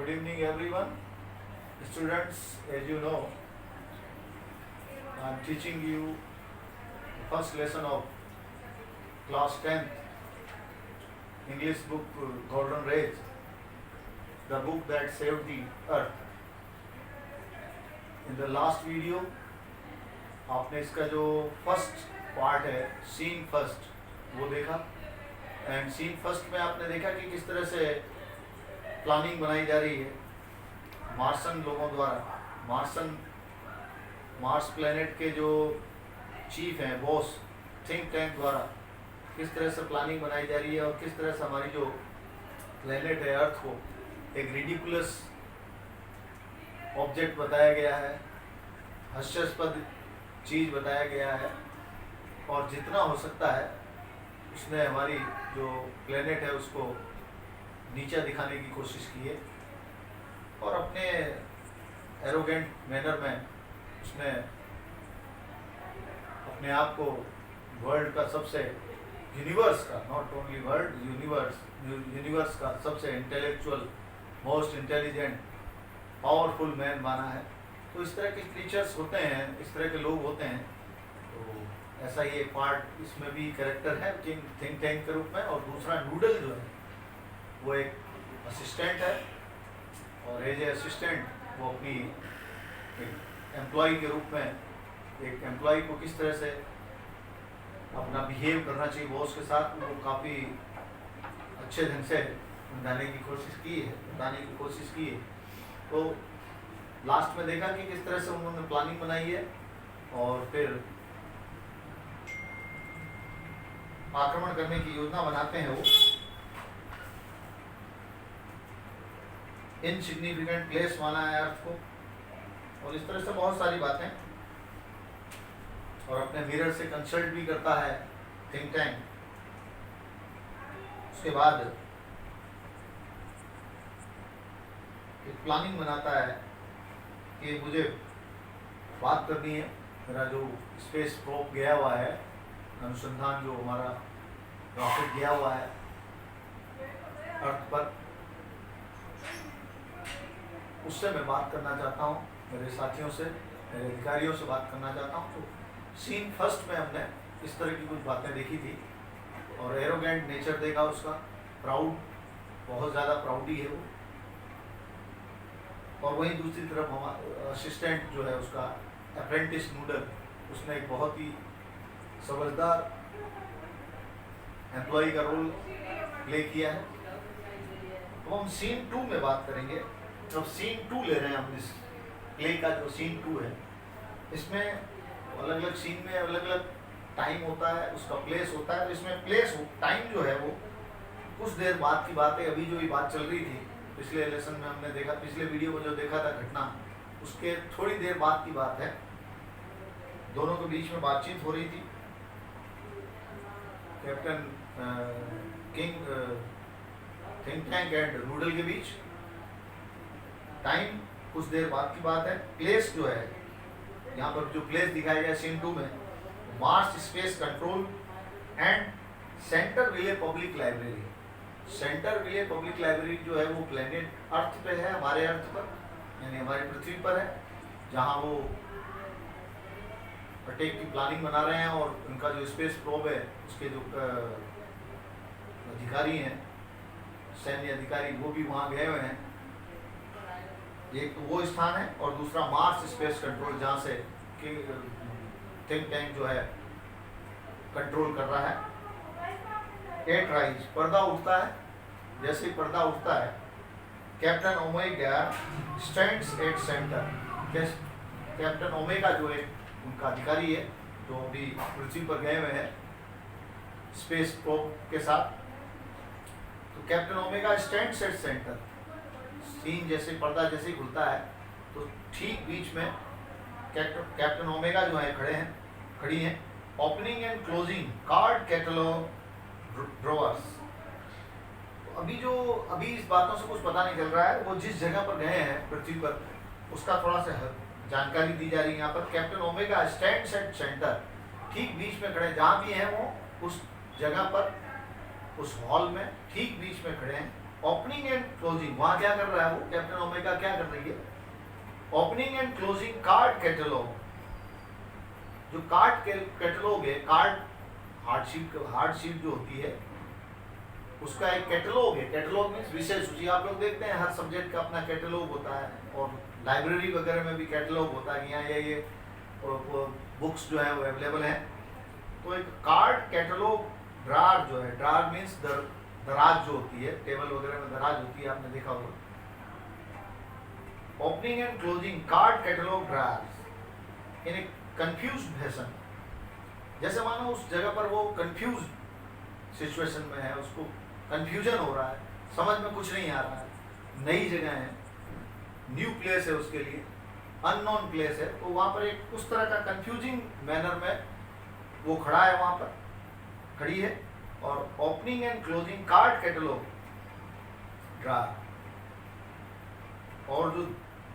Good evening everyone. Students, as you know, I am teaching you the first lesson of class 10th English book Golden Rays, the book that saved the earth. In the last video आपने इसका जो first part है scene first वो देखा, and scene first में आपने देखा कि किस तरह से प्लानिंग बनाई जा रही है मार्सन लोगों द्वारा, मार्स प्लेनेट के जो चीफ हैं, बॉस, थिंक टैंक द्वारा किस तरह से प्लानिंग बनाई जा रही है और किस तरह से हमारी जो प्लेनेट है अर्थ को एक रिडिकुलस ऑब्जेक्ट बताया गया है, हास्यास्पद चीज़ बताया गया है, और जितना हो सकता है उसने हमारी जो प्लेनेट है उसको नीचा दिखाने की कोशिश की है और अपने एरोगेंट मैनर में उसने अपने आप को वर्ल्ड का सबसे, यूनिवर्स का, नॉट ओनली वर्ल्ड, यूनिवर्स का सबसे intellectual, most intelligent, powerful man माना है। तो इस तरह के क्रीचर्स होते हैं, इस तरह के लोग होते हैं। तो ऐसा ही एक पार्ट इसमें भी कैरेक्टर है थिंक टैंक के रूप में, और दूसरा नूडल जो है वो एक असिस्टेंट है, और एज ए असिस्टेंट वो अपनी एक एम्प्लॉय के रूप में एक एम्प्लॉय को किस तरह से अपना बिहेव करना चाहिए बॉस के साथ, वो काफ़ी अच्छे ढंग से बताने की कोशिश की है। तो लास्ट में देखा कि किस तरह से उन्होंने प्लानिंग बनाई है और फिर आक्रमण करने की योजना बनाते हैं वो इनसिग्निफिकेंट प्लेस माना है अर्थ को, और इस तरह से बहुत सारी बातें, और अपने मिरर से कंसल्ट भी करता है थिंक टैंक। उसके बाद एक प्लानिंग बनाता है कि मुझे बात करनी है, मेरा जो स्पेस प्रोब गया हुआ है, अनुसंधान जो हमारा रॉकेट गया हुआ है अर्थ पर, उससे मैं बात करना चाहता हूँ, मेरे साथियों से, मेरे अधिकारियों से बात करना चाहता हूँ। तो सीन फर्स्ट में हमने इस तरह की कुछ बातें देखी थी और एरोगेंट नेचर देखा उसका, प्राउड, बहुत ज़्यादा प्राउडी है वो, और वहीं दूसरी तरफ हमारा असिस्टेंट जो है उसका अप्रेंटिस नूडल, उसने एक बहुत ही समझदार एम्प्लॉय का रोल प्ले किया है। तो हम सीन 2 में बात करेंगे। जब सीन 2 ले रहे हैं हम इस प्ले का, जो सीन 2 है, इसमें अलग अलग सीन में अलग अलग टाइम होता है, उसका प्लेस होता है। इसमें टाइम जो है वो कुछ देर बाद की बात है, अभी जो ये बात चल रही थी पिछले लेसन में हमने देखा, पिछले वीडियो में जो देखा था घटना, उसके थोड़ी देर बाद की बात है। दोनों के बीच में बातचीत हो रही थी, captain king, think tank and noodle के बीच। टाइम कुछ देर बाद की बात है। प्लेस जो है यहाँ पर जो प्लेस दिखाया गया सीन 2 में, Mars space control and Centerville public library. Centerville public library जो है वो प्लेनेट अर्थ पे है, हमारे अर्थ पर, यानी हमारी पृथ्वी पर है, जहाँ वो अटैक की प्लानिंग बना रहे हैं, और उनका जो स्पेस प्रोब है उसके जो अधिकारी हैं, सैन्य अधिकारी, वो भी वहाँ गए हुए हैं। एक तो वो स्थान है, और दूसरा मार्स स्पेस कंट्रोल, जहाँ से थिंक टैंक जो है कंट्रोल कर रहा है। एट राइज, पर्दा उठता है। जैसे ही पर्दा उठता है, captain Omega stands at centre. Captain Omega जो एक उनका अधिकारी है, जो अभी पृथ्वी पर गए हुए हैं स्पेस प्रोब के साथ, तो captain Omega stands at centre. Scene जैसे पर्दा जैसे ही खुलता है तो ठीक बीच में कैप्टन ओमेगा जो है खड़ी हैं। Opening and closing card catalogue drawers. तो अभी इस बातों से कुछ पता नहीं चल रहा है, वो जिस जगह पर गए हैं पृथ्वी पर, उसका थोड़ा सा जानकारी दी जा रही है यहाँ पर। Captain Omega stands at centre, ठीक बीच में खड़े, जहाँ भी हैं वो उस जगह पर, उस हॉल में ठीक बीच में खड़े हैं। ओपनिंग एंड क्लोजिंग, वहां क्या कर रहा है वो, कैप्टन ओमेगा क्या कर रही है, opening and closing card catalogue. जो कार्ड कैटलॉग है, कार्ड हार्ड शीट जो होती है उसका एक कैटलॉग है। कैटलॉग मीन्स विषय सूची। आप लोग देखते हैं हर सब्जेक्ट का अपना कैटलॉग होता है, और लाइब्रेरी वगैरह में भी कैटलॉग होता है कि यहाँ ये बुक्स जो है वो अवेलेबल हैं। तो एक कार्ड कैटलॉग ड्रार जो है, ड्रार मीन्स दराज जो होती है, टेबल वगैरह में दराज होती है, आपने देखा होगा। Opening and closing card catalogue ड्रार in A confused fashion. जैसे मानो उस जगह पर वो कंफ्यूज सिचुएशन में है, उसको कंफ्यूजन हो रहा है, समझ में कुछ नहीं आ रहा है, नई जगह है, न्यू प्लेस है उसके लिए, अननोन प्लेस है, तो वहाँ पर एक उस तरह का कंफ्यूजिंग मैनर में वो खड़ा है, वहाँ पर खड़ी है। और opening and closing card catalogue ड्रार, और जो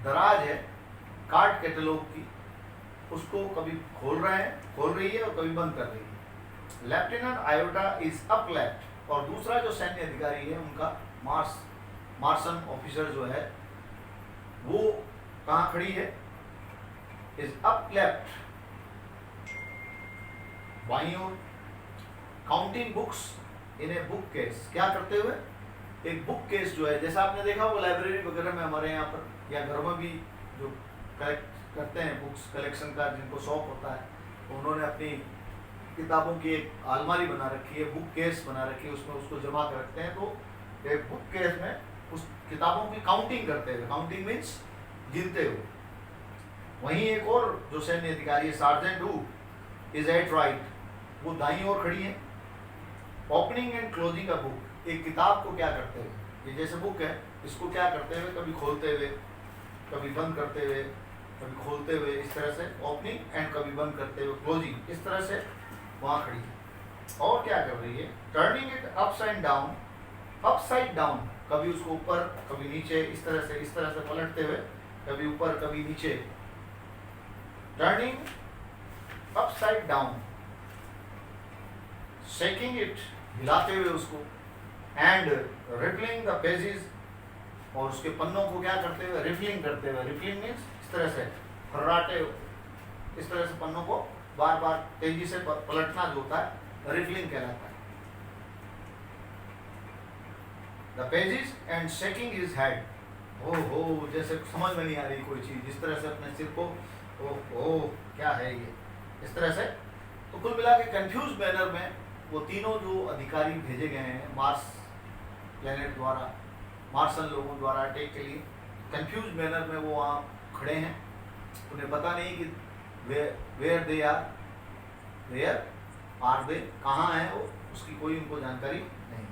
दराज है कार्ड कैटलॉग की, उसको कभी खोल रही है और कभी बंद कर रही है। Lieutenant iota is up left, और दूसरा जो सैन्य अधिकारी है उनका मार्शन ऑफिसर जो है वो कहाँ खड़ी है, इज अप लेफ्ट, बाईं ओर, counting books in a bookcase, क्या करते हुए, एक बुक केस जो है, जैसा आपने देखा वो लाइब्रेरी वगैरह में हमारे यहाँ पर या घरों में भी जो कलेक्ट करते हैं बुक्स कलेक्शन का, जिनको शौक होता है, तो उन्होंने अपनी किताबों की एक अलमारी बना रखी है, बुक केस बना रखी है, उसमें उसको जमा कर रखते हैं। तो एक बुक केस में उस किताबों की काउंटिंग करते हुए, काउंटिंग मीन्स गिनते हुए। वहीं एक और जो सैन्य अधिकारी है, sergeant who is at right, वो दाईं ओर खड़ी है। ओपनिंग एंड क्लोजिंग का बुक, एक किताब को क्या करते हुए, ये जैसे बुक है, इसको क्या करते हुए, कभी खोलते हुए, कभी बंद करते हुए, कभी खोलते हुए, इस तरह से ओपनिंग एंड कभी बंद करते हुए क्लोजिंग, इस तरह से वहाँ खड़ी है। और क्या कर रही है, turning it upside down, upside down, कभी उसको ऊपर कभी नीचे, इस तरह से पलटते हुए, कभी ऊपर कभी नीचे, turning upside down, shaking it, हिलाते हुए उसको, एंड रिफलिंग द पेजेस, और उसके पन्नों को क्या करते हुए, रिफलिंग करते हुए, रिफलिंग मीन्स इस तरह से फर्राटे, इस तरह से पन्नों को बार बार तेजी से पलटना जो होता है रिफलिंग कहलाता है। The pages and shaking his head, हो जैसे समझ में नहीं आ रही कोई चीज, इस तरह से अपने सिर को, ओ क्या है ये, इस तरह से। तो कुल मिला के कंफ्यूज मैनर में वो तीनों जो अधिकारी भेजे गए हैं मार्स प्लेनेट द्वारा, मार्सन लोगों द्वारा अटैक के लिए, कंफ्यूज मैनर में वो वहाँ खड़े हैं, उन्हें पता नहीं कि वेयर दे आर, कहाँ हैं वो, उसकी कोई उनको जानकारी नहीं।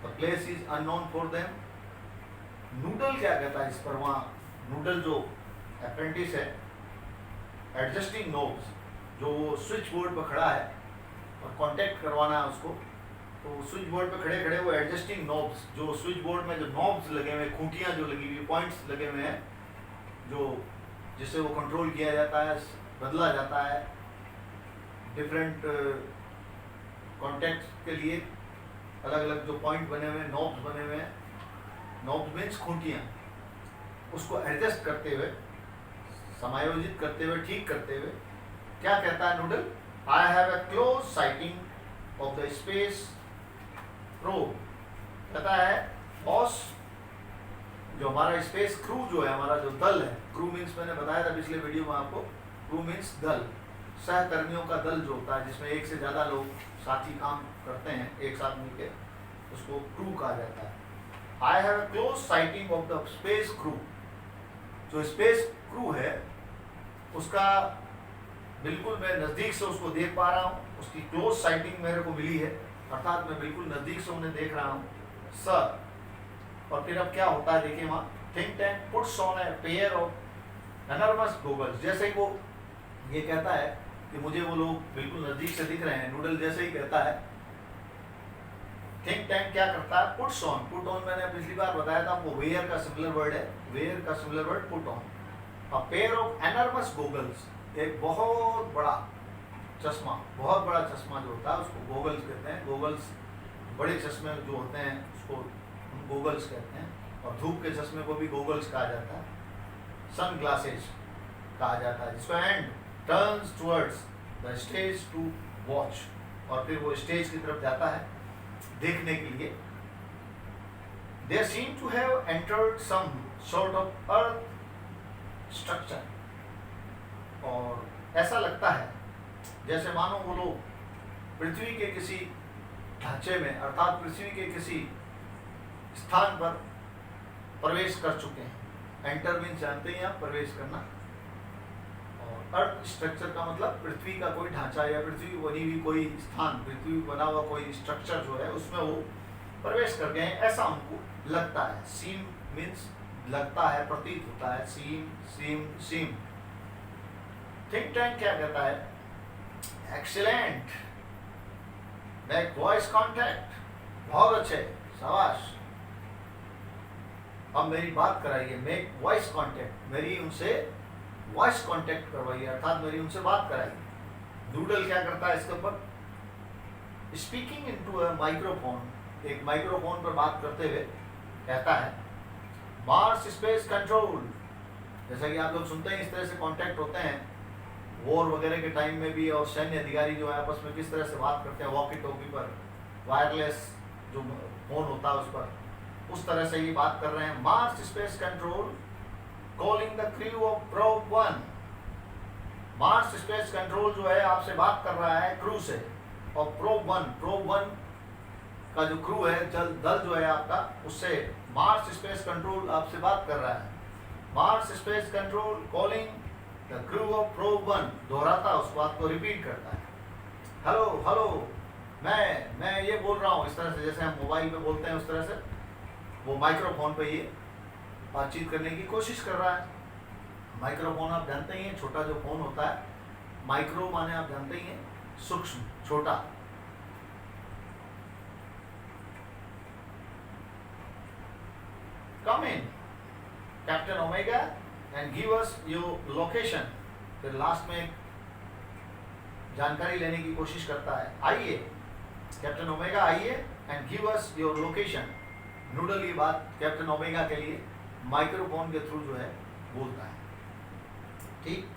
The place is unknown for them. Noodle क्या कहता है इस पर, वहाँ नूडल जो अप्रेंटिस है, एडजस्टिंग नोब्स, जो वो स्विच बोर्ड पर खड़ा है और कांटेक्ट करवाना है उसको, तो स्विच बोर्ड पे खड़े खड़े वो एडजस्टिंग नॉब्स, जो स्विच बोर्ड में जो नॉब्स लगे हुए, खूंटियाँ जो लगी हुई, पॉइंट्स लगे हुए हैं, जो जिससे वो कंट्रोल किया जाता है, बदला जाता है डिफरेंट कॉन्टेक्ट के लिए, अलग अलग जो पॉइंट बने हुए, नॉब्स बने हुए हैं, नॉब्स मीन्स खूंटियाँ, उसको एडजस्ट करते हुए, समायोजित करते हुए, ठीक करते हुए, क्या कहता है Noodle, I have a close sighting of the space probe, कहता है बॉस, जो हमारा स्पेस क्रू जो है, हमारा जो दल है, क्रू मीन्स मैंने बताया था पिछले वीडियो में आपको, क्रू मीन्स दल, सहकर्मियों का दल जो होता है, जिसमें एक से ज़्यादा लोग साथी काम करते हैं एक साथ मिलकर, उसको क्रू कहा जाता है। I have a close sighting of the space crew, जो स्पेस क्रू है उसका बिल्कुल मैं नज़दीक से उसको देख पा रहा हूँ, उसकी क्लोज साइटिंग मेरे को मिली है, अर्थात मैं बिल्कुल नज़दीक से उन्हें देख रहा हूँ सर। और फिर अब क्या होता है देखिए वहाँ, think tank puts on a pair of enormous goggles, जैसे ही वो ये कहता है कि मुझे वो लोग बिल्कुल नज़दीक से दिख रहे हैं, नूडल जैसे ही कहता है, थिंक टैंक क्या करता है, पुट्स ऑन, पुट ऑन मैंने पिछली बार बताया था, वो वेयर का सिमिलर वर्ड है, वेयर का similar word put on, a pair of enormous goggles, एक बहुत बड़ा चश्मा, बहुत बड़ा चश्मा जो होता है उसको गॉगल्स कहते हैं। गॉगल्स बड़े चश्मे जो होते हैं उसको, गोगल्स कहते हैं, और धूप के चश्मे को भी गोगल्स कहा जाता है, सन ग्लासेस कहा जाता है, जिसका and turns towards the stage to watch, और फिर वो स्टेज की तरफ जाता है देखने के लिए। They seem to have entered some sort of earth structure, और ऐसा लगता है जैसे मानो वो लोग पृथ्वी के किसी ढांचे में, अर्थात पृथ्वी के किसी स्थान पर प्रवेश कर चुके हैं। एंटर मीन्स जानते हैं आप, प्रवेश करना, और अर्थ स्ट्रक्चर का मतलब पृथ्वी का कोई ढांचा या पृथ्वी बनी हुई कोई स्थान, पृथ्वी बना हुआ कोई स्ट्रक्चर जो है उसमें वो प्रवेश कर गए हैं, ऐसा हमको लगता है। सीम मीन्स लगता है, प्रतीत होता है, सीम। थिंक टैंक क्या कहता है? एक्सीलेंट, मेक वॉइस कॉन्टैक्ट, बहुत अच्छे, शाबाश, अब मेरी बात कराइए, मेक वॉइस कॉन्टैक्ट, मेरी उनसे वॉइस कॉन्टैक्ट करवाइए, अर्थात मेरी उनसे बात कराइए। डूडल क्या करता है इसके ऊपर? स्पीकिंग इनटू अ माइक्रोफोन, एक माइक्रोफोन पर बात करते हुए कहता है, मार्स स्पेस कंट्रोल। जैसा कि आप लोग सुनते हैं इस तरह से कांटेक्ट होते हैं वॉर वगैरह के टाइम में भी, और सैन्य अधिकारी जो है आपस में किस तरह से बात करते हैं, वॉकी टॉकी पर, वायरलेस जो फोन होता है उस पर, उस तरह से ये बात कर रहे हैं। Mars space control calling the crew of probe 1। Mars space control जो है आपसे बात कर रहा है क्रू से, और प्रोब 1 का जो क्रू है, दल जो है आपका, उससे मार्स स्पेस कंट्रोल आपसे बात कर रहा है। Mars space control calling the crew of probe 1, दोहराता उस बात को, रिपीट करता है। हेलो हेलो, मैं ये बोल रहा हूँ, इस तरह से जैसे हम मोबाइल पे बोलते हैं उस तरह से वो माइक्रोफोन पे ये बातचीत करने की कोशिश कर रहा है। माइक्रोफोन आप जानते ही हैं, छोटा जो फोन होता है, माइक्रो माने आप जानते ही हैं सूक्ष्म, छोटा। Come in, Captain Omega, and give us your location। फिर लास्ट में जानकारी लेने की कोशिश करता है, आइए कैप्टन ओमेगा, आइए, and give us your location. Noodle ये बात कैप्टन ओमेगा के लिए माइक्रोफोन के थ्रू जो है बोलता है। ठीक,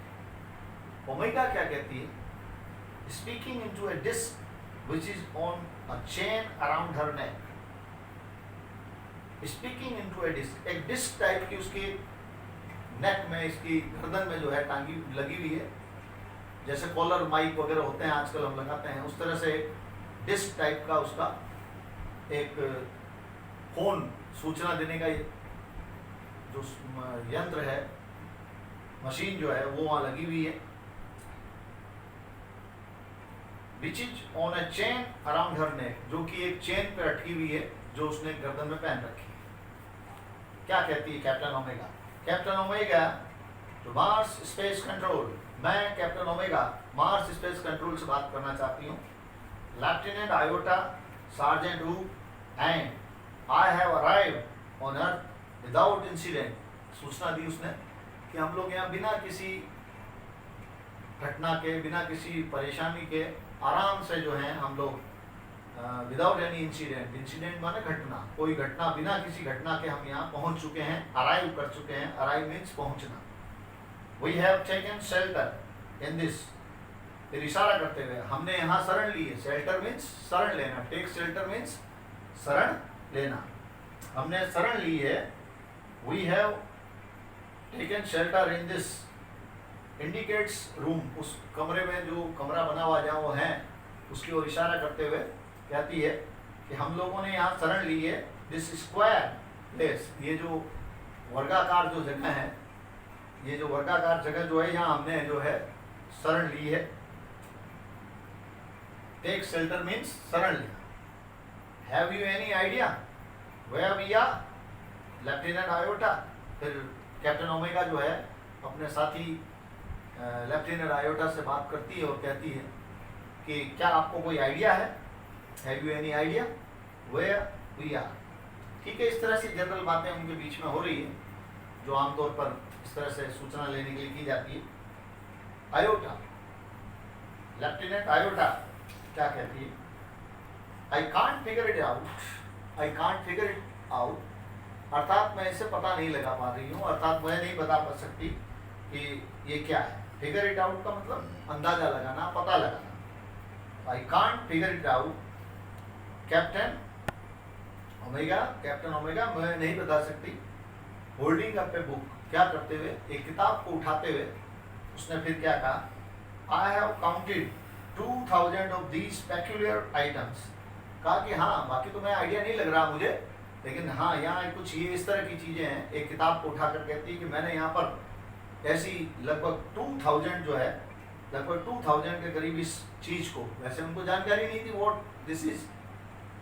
ओमेगा क्या कहती है? Speaking into a disc which is on a chain around her neck. Speaking into a disc, एक डिस्क टाइप की उसकी नेक में, इसकी गर्दन में जो है टांगी लगी हुई है, जैसे कॉलर माइक वगैरह होते हैं आजकल हम लगाते हैं, उस तरह से डिस्क टाइप का उसका एक फोन सूचना देने का जो यंत्र है, मशीन जो है वो वहाँ लगी हुई है। Which is on a chain around her neck, जो कि एक चेन पे अटकी हुई है, जो उसने गर्दन में पहन रखी है। क्या कहती है captain Omega? Captain Omega to Mars space control, मैं captain Omega Mars space control से बात करना चाहती हूँ। Lieutenant Iota, sergeant who and I have arrived on Earth without incident. सूचना दी उसने कि हम लोग यहाँ बिना किसी घटना के, बिना किसी परेशानी के आराम से जो है हम लोग, विदाउट एनी इंसिडेंट, इंसिडेंट माने घटना, कोई घटना, बिना किसी घटना के हम यहाँ पहुँच चुके हैं, अराइव कर चुके हैं। अराइव मीन्स पहुँचना। We have taken shelter in this, फिर इशारा करते हुए, हमने यहाँ शरण ली है। शेल्टर मीन्स शरण लेना, टेक शेल्टर मीन्स शरण लेना, हमने शरण ली है। We have taken shelter in this indicates room, उस कमरे में जो कमरा बना हुआ जहाँ वो है उसकी ओर इशारा करते हुए कहती है कि हम लोगों ने यहाँ शरण ली है। दिस स्क्वायर प्लेस, ये जो वर्गाकार जो जगह है, ये जो वर्गाकार जगह जो है, यहाँ हमने जो है शरण ली है। टेक शेल्टर मीन्स शरण लेना। Have you any idea where we are? Lieutenant Iota, फिर कैप्टन ओमेगा जो है अपने साथी लेफ्टिनेंट आयोटा से बात करती है और कहती है कि क्या आपको कोई आइडिया है? Have you any idea where we are? ठीक है, इस तरह से जनरल बातें उनके बीच में हो रही है, जो आमतौर पर इस तरह से सूचना लेने के लिए की जाती है। आयोटा, लेफ्टिनेंट आयोटा क्या कहती है? I can't figure it out, I can't figure it out, अर्थात मैं इसे पता नहीं लगा पा रही हूँ, अर्थात मैं नहीं बता पा सकती कि ये क्या है। फिगर इट आउट का मतलब अंदाजा लगाना, पता लगाना। I can't figure it out captain Omega, captain omega मैं नहीं बता सकती। होल्डिंग अप ए बुक, क्या करते हुए, एक किताब को उठाते हुए उसने फिर क्या कहा, I have counted 2000 of these peculiar items. कहा कि हाँ, बाकी तो मैं आइडिया नहीं लग रहा मुझे, लेकिन हाँ यहाँ कुछ ये इस तरह की चीज़ें हैं। एक किताब को उठाकर कहती है कि मैंने यहाँ पर ऐसी लगभग 2000 जो है, लगभग 2000 के करीब इस चीज़ को, वैसे उनको जानकारी नहीं थी व्हाट दिस इज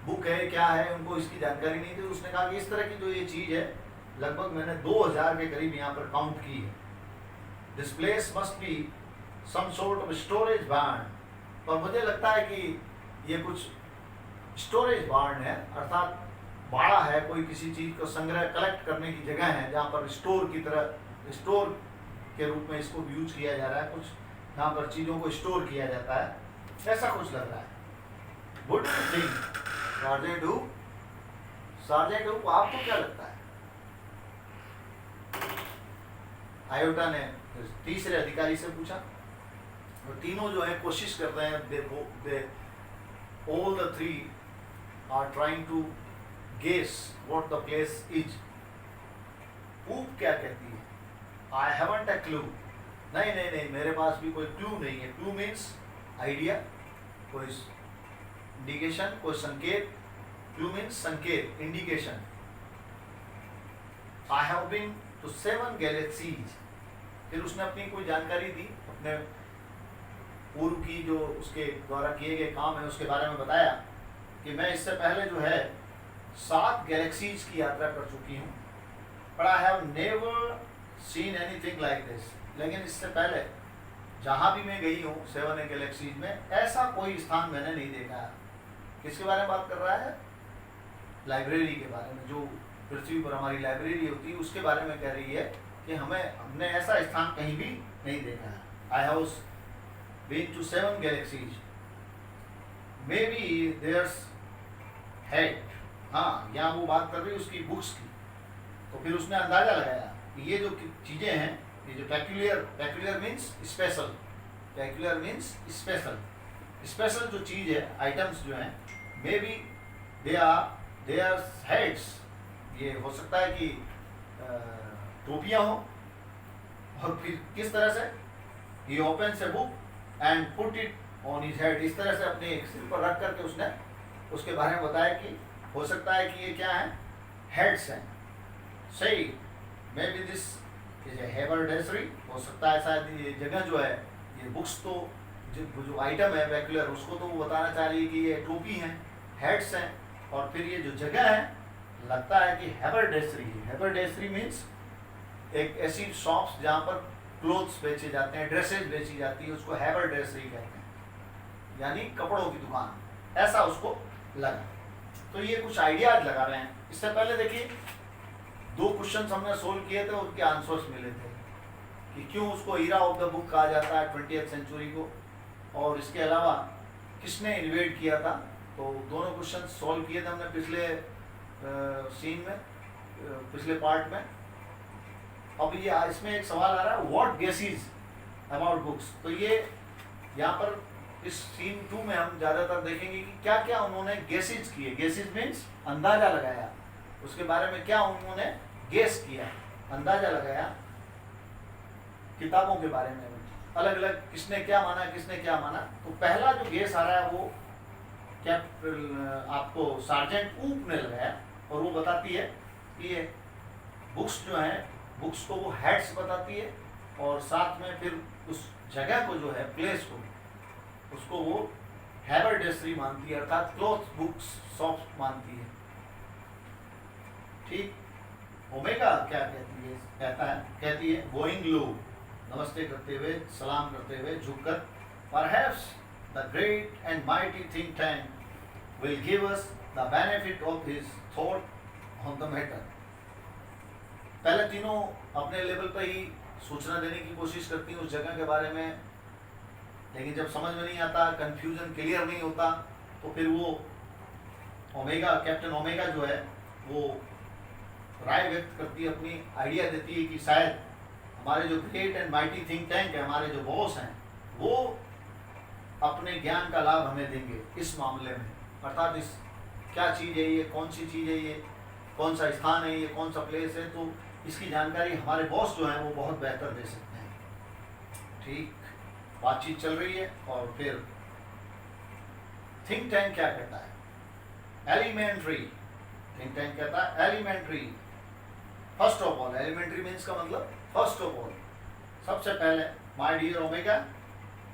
बुक है, क्या है, उनको इसकी जानकारी नहीं थी। उसने कहा कि इस तरह की जो ये चीज़ है लगभग मैंने 2000 के करीब यहाँ पर काउंट की है। This place must be some sort of storage barn, और मुझे लगता है कि ये कुछ स्टोरेज बार्न है, अर्थात बाड़ा है, कोई किसी चीज़ को संग्रह कलेक्ट करने की जगह है जहाँ पर स्टोर की तरह, स्टोर के रूप में इसको यूज किया जा रहा है, कुछ यहाँ पर चीज़ों को स्टोर किया जाता है, ऐसा कुछ लग रहा है। गुड थिंग सार्जेंट हू, सार्जेंट हू आपको क्या लगता है? आयोटा ने तीसरे अधिकारी से पूछा, और तीनों जो है कोशिश कर रहे हैं, दे all the three are trying to guess what the place is. ऊप क्या कहती है? I haven't a clue. नहीं नहीं नहीं, मेरे पास भी कोई क्लू नहीं है। क्लू मीन्स आइडिया, कोई इंडिकेशन, कोई संकेत। क्लू मीन्स संकेत, indication. I have been to 7 galaxies. फिर उसने अपनी कोई जानकारी दी, अपने पूर्व की जो उसके द्वारा किए गए काम है उसके बारे में बताया कि मैं इससे पहले जो है 7 गैलेक्सीज की यात्रा कर चुकी हूँ, but I have never seen anything like this. लेकिन इससे पहले जहाँ भी मैं गई हूँ 7 गैलेक्सीज में, ऐसा कोई स्थान मैंने नहीं देखा है। किसके बारे में बात कर रहा है? लाइब्रेरी के बारे में। जो पृथ्वी पर हमारी लाइब्रेरी होती है उसके बारे में कह रही है कि हमने ऐसा स्थान कहीं भी नहीं देखा है। I have been to 7 galaxies, may be theirs head. हाँ, यहाँ वो बात कर रही है उसकी बुक्स की। तो फिर उसने अंदाजा लगाया कि ये जो चीज़ें हैं, ये जो peculiar means special, peculiar means special, special जो चीज़ है, आइटम्स जो हैं, may be they are heads. ये हो सकता है कि टोपियाँ हों। और फिर किस तरह से? He opens a book and put it on his head. इस तरह से अपने सिर पर रख करके उसने उसके बारे में बताया कि हो सकता है कि ये क्या है, हेड्स हैं। सही, maybe this is a haberdashery. हो सकता है शायद ये जगह जो है, ये बुक्स तो जो आइटम है पेक्यूलियर, उसको तो वो बताना चाह रही है कि ये टोपी हैं, हेड्स हैं। और फिर ये जो जगह है लगता है कि हेबरडेसरी है। हेबरडेसरी मीन्स एक ऐसी शॉप्स जहाँ पर क्लोथ्स बेचे जाते हैं, ड्रेसेस बेची जाती है, उसको हेबरडेसरी कहते हैं, यानी कपड़ों की दुकान। ऐसा उसको लगा। तो ये कुछ आइडियाज लगा रहे हैं। इससे पहले देखिए 2 क्वेश्चन हमने सोल्व किए थे, उनके आंसर्स मिले थे कि क्यों उसको हीरा ऑफ द बुक कहा जाता है 20th सेंचुरी को, और इसके अलावा किसने इन्वेट किया था। तो दोनों क्वेश्चन सॉल्व किए थे हमने पिछले सीन में, पिछले पार्ट में। अब ये इसमें एक सवाल आ रहा है, व्हाट गेसेस अबाउट बुक्स। तो ये यहाँ पर इस सीन 2 में हम ज़्यादातर देखेंगे कि क्या क्या उन्होंने गेसेस किए। गेसेस मीन्स अंदाजा लगाया, उसके बारे में क्या उन्होंने गेस किया, अंदाजा लगाया किताबों के बारे में, अलग अलग किसने क्या माना, किसने क्या माना। तो पहला जो गेस आ रहा है वो क्या आपको सार्जेंट ऊप ने लगाया, और वो बताती है कि ये बुक्स जो हैं, बुक्स को वो हेड्स बताती है, और साथ में फिर उस जगह को जो है, प्लेस को, उसको वो हेबरडेसरी मानती है, अर्थात क्लॉथ बुक्स शॉप मानती है। ठीक। ओमेगा क्या कहती है? कहती है गोइंग लो, नमस्ते करते हुए, सलाम करते हुए, झुककर, perhaps the great and mighty think tank will give us the benefit of his thought on the matter. पहले तीनों अपने लेवल पर ही सूचना देने की कोशिश करती हैं उस जगह के बारे में, लेकिन जब समझ में नहीं आता, कंफ्यूजन क्लियर नहीं होता, तो फिर वो ओमेगा, कैप्टन ओमेगा जो है वो राय व्यक्त करती है, अपनी आइडिया देती है कि शायद हमारे जो great and mighty think tank है, हमारे जो बॉस हैं, वो अपने ज्ञान का लाभ हमें देंगे इस मामले में। अर्थात इस क्या चीज़ है ये, कौन सी चीज़ है ये, कौन सा स्थान है ये, कौन सा प्लेस है, तो इसकी जानकारी हमारे बॉस जो हैं वो बहुत बेहतर दे सकते हैं। ठीक, बातचीत चल रही है और फिर थिंक टैंक क्या कहता है? एलिमेंट्री। थिंक टैंक कहता है elementary, first of all. Elementary means का मतलब फर्स्ट ऑफ ऑल, सबसे पहले, my dear Omega,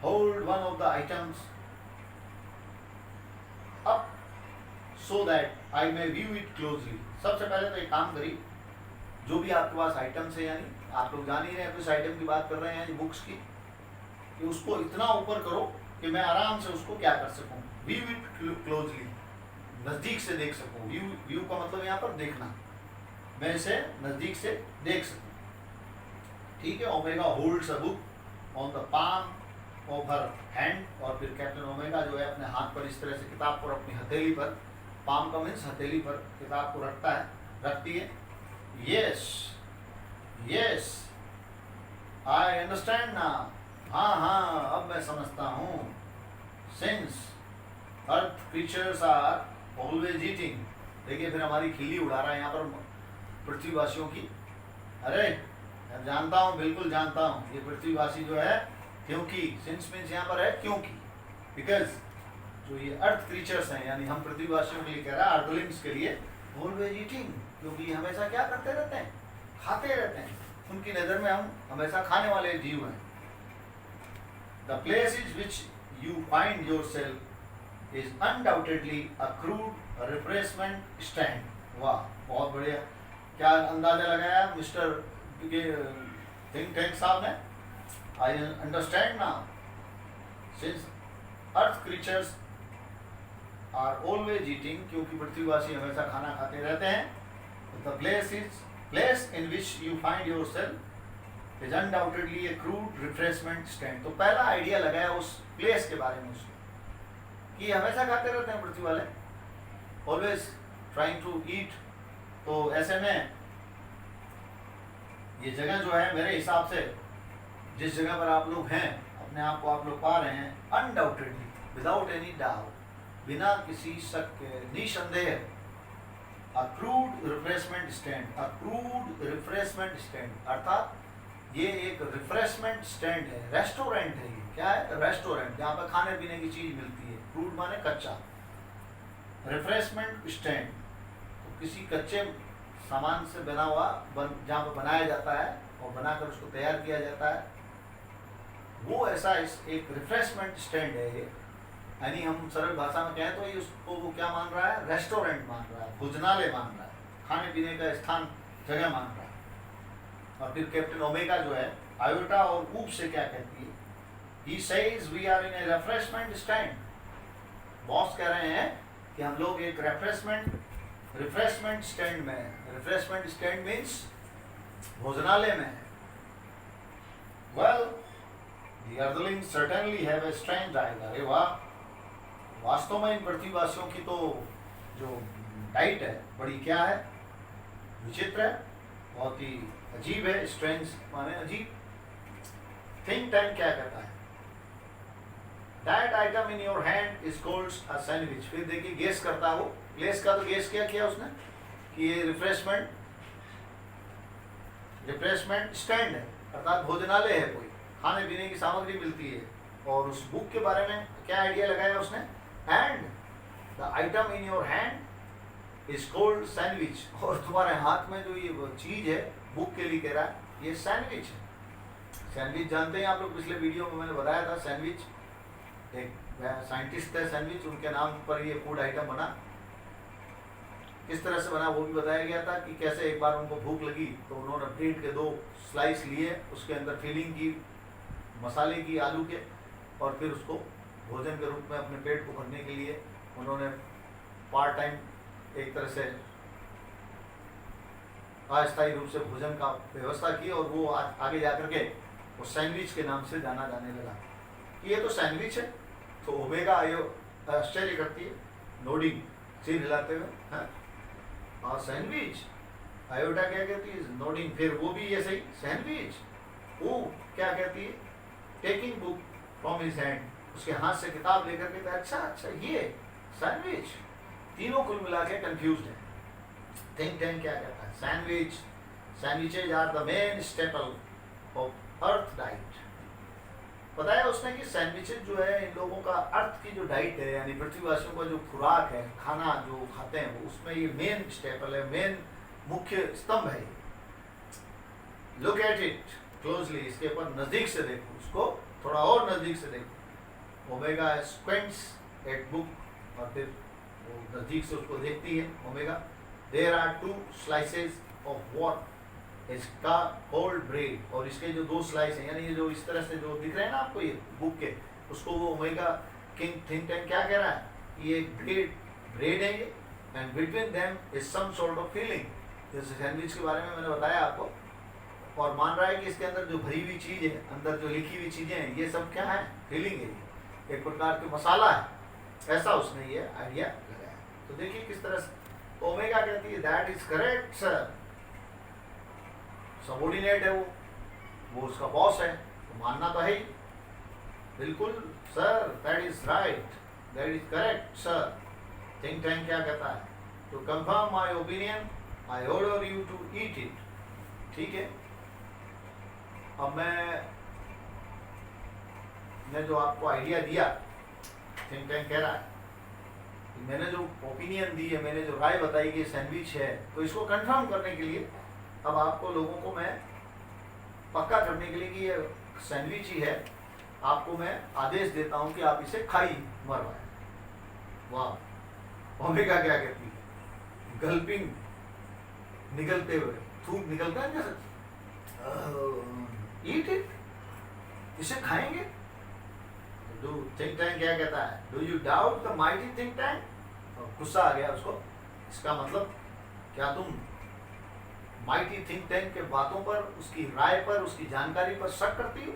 hold one of the items up so that I may view it closely. सबसे पहले तो एक काम करिए, जो भी आपके पास आइटम्स है, यानी आप लोग जान ही रहे हैं किस आइटम की बात कर रहे हैं, बुक्स की, कि उसको इतना ऊपर करो कि मैं आराम से उसको क्या कर सकूं, व्यू इट क्लोजली, नज़दीक से देख सकूं। व्यू का मतलब यहाँ पर देखना, मैं इसे नज़दीक से देख सकूं। ठीक है, omega holds a book on the palm of her hand, और फिर कैप्टन ओमेगा जो है अपने हाथ पर इस तरह से किताब पर, अपनी हथेली पर, पाम का मीन्स हथेली पर किताब को रखती है। यस यस आई अंडरस्टैंड ना, हाँ हाँ अब मैं समझता हूँ। Since earth creatures are always eating, देखिए फिर हमारी खिल्ली उड़ा रहा है यहाँ पर पृथ्वीवासियों की। अरे मैं जानता हूँ, बिल्कुल जानता हूँ, ये पृथ्वीवासी जो है, क्योंकि सिंस मीन्स यहाँ पर है क्योंकि, बिकॉज जो ये अर्थ क्रीचर्स हैं, यानी हम पृथ्वीवासियों के लिए कह रहा है, अर्दलिंग्स के लिए, ऑलवेज ईटिंग, क्योंकि हमेशा क्या करते रहते हैं, खाते रहते हैं। उनकी नज़र में हम हमेशा खाने वाले जीव हैं। The place is which you find yourself is undoubtedly a crude refreshment stand. वाह, बहुत बढ़िया, क्या अंदाजा लगाया मिस्टर थिंक टैंक साहब ने। I understand now, since earth creatures are always eating, क्योंकि पृथ्वीवासी हमेशा खाना खाते रहते हैं। The place in which you find yourself is undoubtedly a crude refreshment stand. तो पहला आइडिया लगाया उस प्लेस के बारे में उसने, कि हमेशा खाते रहते हैं पृथ्वी वाले, ऑलवेज ट्राइंग टू ईट। तो ऐसे में ये जगह जो है, मेरे हिसाब से जिस जगह पर आप लोग हैं, अपने आप को आप लोग पा रहे हैं, अनडाउटेडली, विदाउट एनी डाउट, बिना किसी शक के, निसंदेह, अ क्रूड रिफ्रेशमेंट स्टैंड, अ क्रूड रिफ्रेशमेंट स्टैंड, अर्थात ये एक रिफ्रेशमेंट स्टैंड है, रेस्टोरेंट है। ये क्या है? रेस्टोरेंट, जहाँ पर खाने पीने की चीज मिलती है। क्रूड माने कच्चा, रिफ्रेशमेंट स्टैंड तो किसी कच्चे सामान से बना हुआ, जहाँ पर बनाया जाता है और बनाकर उसको तैयार किया जाता है, वो ऐसा एक रिफ्रेशमेंट स्टैंड है ये। यानी हम सरल भाषा में कहें तो ये उसको वो क्या मान रहा है? रेस्टोरेंट मान रहा है, भोजनालय मान रहा है, खाने पीने का स्थान, जगह मान रहा है। और फिर कैप्टन ओमेगा जो है, आयोटा और ऊप से क्या कहती है? He says we are in a refreshment stand. Boss कह रहे हैं कि हम लोग एक रिफ्रेशमेंट स्टैंड में है। रिफ्रेशमेंट स्टैंड मीन्स भोजनालय में है। Well, the earthlings certainly have a strange diet. अरे वाह, वास्तव में इन पृथ्वीवासियों की तो जो डाइट है बड़ी क्या है, विचित्र है, बहुत ही अजीब है। स्ट्रेंज माने अजीब। थिंक टैंक क्या कहता है? That item in your hand is called a sandwich. फिर देखिए गेस करता है वो, प्लेस का तो गेस क्या किया उसने कि ये रिफ्रेशमेंट स्टैंड है, अर्थात भोजनालय है, कोई खाने पीने की सामग्री मिलती है। और उस बुक के बारे में क्या आइडिया लगाया उसने? And the item in your hand is called sandwich. और तुम्हारे हाथ में जो ये चीज है, बुक के लिए कह रहा है, ये सैंडविच है। सैंडविच जानते हैं आप लोग, पिछले वीडियो में मैंने बताया था। सैंडविच एक साइंटिस्ट थे सैंडविच, उनके नाम पर ये फूड आइटम बना। किस तरह से बना वो भी बताया गया था कि कैसे एक बार उनको भूख लगी तो उन्होंने ब्रेड के 2 स्लाइस लिए, उसके अंदर फिलिंग की, मसाले की, आलू के, और फिर उसको भोजन के रूप में अपने पेट को भरने के लिए उन्होंने पार्ट टाइम एक तरह से अस्थायी रूप से भोजन का व्यवस्था की, और वो आगे जाकर के वो सैंडविच के नाम से जाना जाने लगा कि ये तो सैंडविच है। तो ओमेगा आश्चर्य करती है, नोडिंग, सिर हिलाते हुए, हाँ सैंडविच, आयोटा क्या कहती है? नोडिंग। फिर वो भी ये सही, सैंडविच। वो क्या कहती है? Taking book from his hand, उसके हाथ से किताब लेकर के, अच्छा अच्छा ये सैंडविच। तीनों कुल मिला के कंफ्यूज है। थिंक टैंक क्या कहता है? Sandwich, sandwiches are the main staple of earth diet. बताया उसने कि सैंडविचेज जो है इन लोगों का अर्थ की जो डाइट है, यानी पृथ्वीवासियों का जो खुराक है, खाना जो खाते हैं, वो उसमें ये मेन स्टेपल है, मेन मुख्य स्तंभ है। लुक एट इट क्लोजली, इसके ऊपर नजदीक से देखो, उसको थोड़ा और नजदीक से देखो। ओमेगा स्क्वेंट्स एट बुक, और फिर वो नजदीक से उसको देखती है। Omega, there are 2 slices of what इसका होल्ड ब्रेड, और इसके जो 2 स्लाइस हैं, यानी ये जो इस तरह से जो दिख रहे हैं ना आपको ये बुक के, उसको वो ओमेगा किंग थिंक टैंक क्या कह रहा है? ये ब्रेड है ये, and between them is some sort of feeling. जैसे सैंडविच के बारे में मैंने बताया आपको, और मान रहा है कि इसके अंदर जो भरी हुई चीज है, अंदर जो लिखी हुई चीजें हैं, ये सब क्या है? फीलिंग है, ये एक प्रकार के मसाला है, ऐसा उसने ये आइडिया लगाया। तो देखिए किस तरह से ओमेगा कहती है that is correct sir. Subordinate है वो उसका बॉस है, तो मानना तो है ही। बिल्कुल sir, that is right, that is correct sir. Think tank क्या कहता है? To confirm my opinion I order you to eat it. ठीक है, अब मैं जो आपको आइडिया दिया, थिंक टैंक कह रहा है, मैंने जो ओपिनियन दी है, मैंने जो राय बताई कि सैंडविच है, तो इसको कंफर्म करने के लिए अब आपको लोगों को मैं पक्का करने के लिए कि ये सैंडविच ही है, आपको मैं आदेश देता हूं कि आप इसे खाई मरवाए। वाह, ओमेगा क्या कहती है? गल्पिंग, निगलते हुए, थूक निकलता है जैसे, ईट इट, इसे खाएंगे। डू थिंक टैंक क्या कहता है? Do you doubt the mighty think tank? गुस्सा आ गया उसको। इसका मतलब क्या तुम माइटी थिंक टैंक के बातों पर, उसकी राय पर, उसकी जानकारी पर शक करती हो?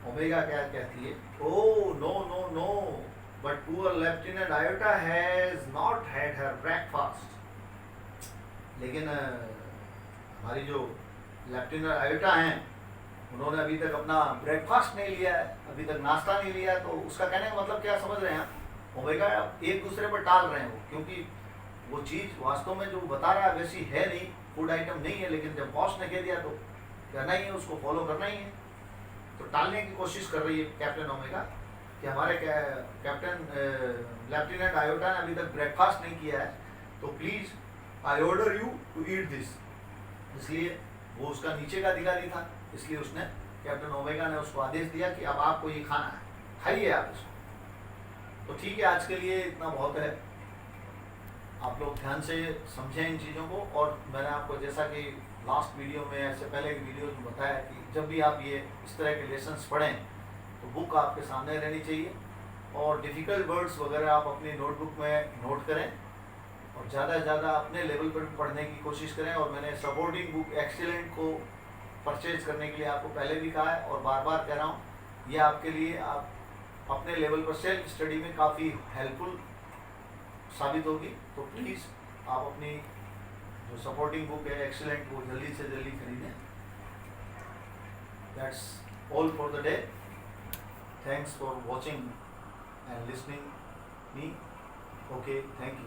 ओमेगा क्या कहती है? Oh no no no, but poor lieutenant Iota has not had her breakfast. लेकिन हमारी जो लेफ्टिनेंट आयोटा हैं, उन्होंने अभी तक अपना ब्रेकफास्ट नहीं लिया है, अभी तक नाश्ता नहीं लिया। तो उसका कहने का मतलब क्या समझ रहे हैं? ओमेगा एक दूसरे पर टाल रहे हैं वो, क्योंकि वो चीज़ वास्तव में जो बता रहा है वैसी है नहीं, फूड आइटम नहीं है, लेकिन जब बॉस ने कह दिया तो कहना ही है, उसको फॉलो करना ही है। तो टालने की कोशिश कर रही है कैप्टन ओमेगा कि हमारे कैप्टन लेफ्टिनेंट आयोटा ने अभी तक ब्रेकफास्ट नहीं किया है, तो please I order you to eat this. इसलिए वो उसका नीचे का अधिकारी था, इसलिए उसने, कैप्टन ओमेगा ने उसको आदेश दिया कि अब आपको ये खाना है, खाइए आप इसको। तो ठीक है, आज के लिए इतना बहुत है। आप लोग ध्यान से समझें इन चीज़ों को। और मैंने आपको जैसा कि लास्ट वीडियो में, ऐसे पहले की वीडियो में बताया कि जब भी आप ये इस तरह के लेसन्स पढ़ें तो बुक आपके सामने रहनी चाहिए, और डिफ़िकल्ट वर्ड्स वगैरह आप अपनी नोटबुक में नोट करें, और ज़्यादा से ज़्यादा अपने लेवल पर पढ़ने की कोशिश करें। और मैंने सपोर्टिंग बुक एक्सीलेंट को परचेज करने के लिए आपको पहले भी कहा है, और बार बार कह रहा हूँ, ये आपके लिए, आप अपने लेवल पर सेल्फ स्टडी में काफ़ी हेल्पफुल साबित होगी। तो प्लीज़ आप अपनी जो सपोर्टिंग बुक है एक्सीलेंट, वो जल्दी से जल्दी खरीदें। That's all for the day. Thanks for watching and listening me. Okay, thank you.